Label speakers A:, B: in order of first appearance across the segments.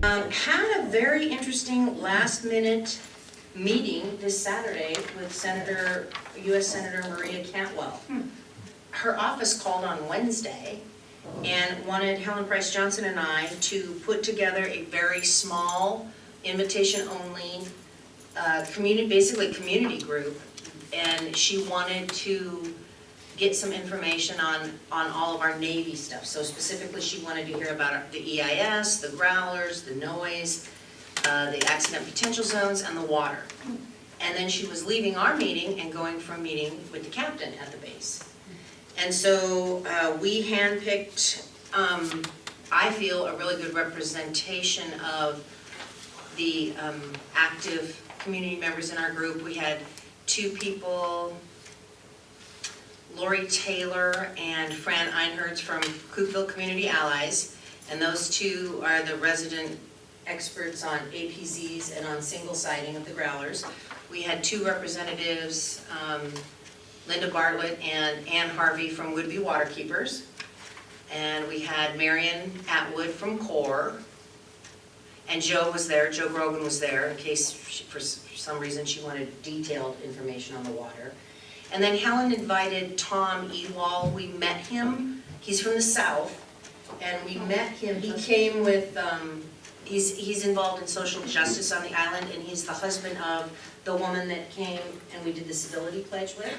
A: Had a very interesting last-minute meeting this Saturday with U.S. Senator Maria Cantwell. Her office called on Wednesday and wanted Helen Price Johnson and I to put together a very small, invitation-only, basically community group, and she wanted to get some information on all of our Navy stuff. So specifically, she wanted to hear about the EIS, the growlers, the noise, the accident potential zones, and the water. And then she was leaving our meeting and going for a meeting with the captain at the base. And so we handpicked, I feel, a really good representation of the active community members in our group. We had two people, Lori Taylor and Fran Einherz from Coupeville Community Allies, and those two are the resident experts on APZs and on single siding of the growlers. We had two representatives, Linda Bartlett and Ann Harvey from Woodby Waterkeepers, and we had Marion Atwood from COER, and Joe was there, Joe Grogan was there in case for some reason she wanted detailed information on the water. And then Helen invited Tom Ewall. We met him. He's from the South, and we met him. He came with, he's involved in social justice on the island, and he's the husband of the woman that came and we did the civility pledge with.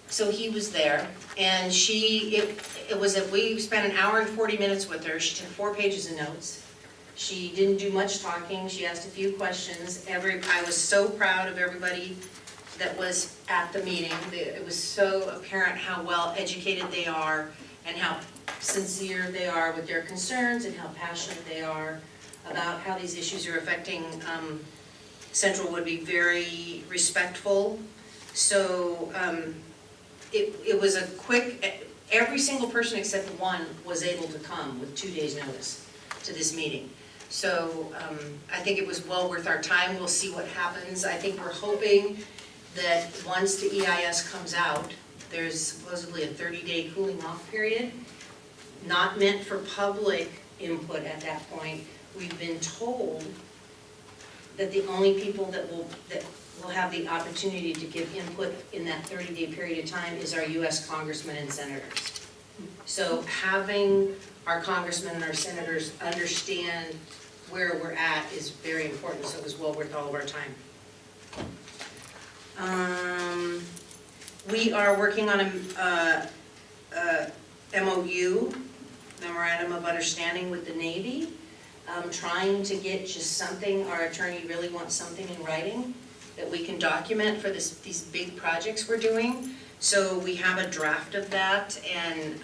A: So he was there, and we spent an hour and 40 minutes with her. She took 4 pages of notes. She didn't do much talking. She asked a few questions. I was so proud of everybody that was at the meeting. It was so apparent how well educated they are and how sincere they are with their concerns and how passionate they are about how these issues are affecting Central Woodby. Very respectful. So it was a quick, every single person except one was able to come with 2 days notice to this meeting. So I think it was well worth our time. We'll see what happens. I think we're hoping that once the EIS comes out, there's supposedly a 30-day cooling off period, not meant for public input at that point. We've been told that the only people that will have the opportunity to give input in that 30-day period of time is our U.S. congressmen and senators. So having our congressmen and our senators understand where we're at is very important, so it was well worth all of our time. We are working on a MOU, Memorandum of Understanding with the Navy, trying to get just something. Our attorney really wants something in writing that we can document for these big projects we're doing. So we have a draft of that, and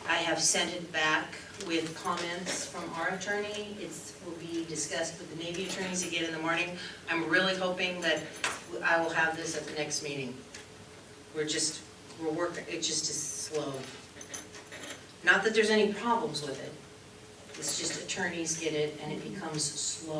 A: I have sent it back with comments from our attorney. It will be discussed with the Navy attorneys again in the morning. I'm really hoping that I will have this at the next meeting. We're working, it just is slow. Not that there's any problems with it. It's just attorneys get it and it becomes slow.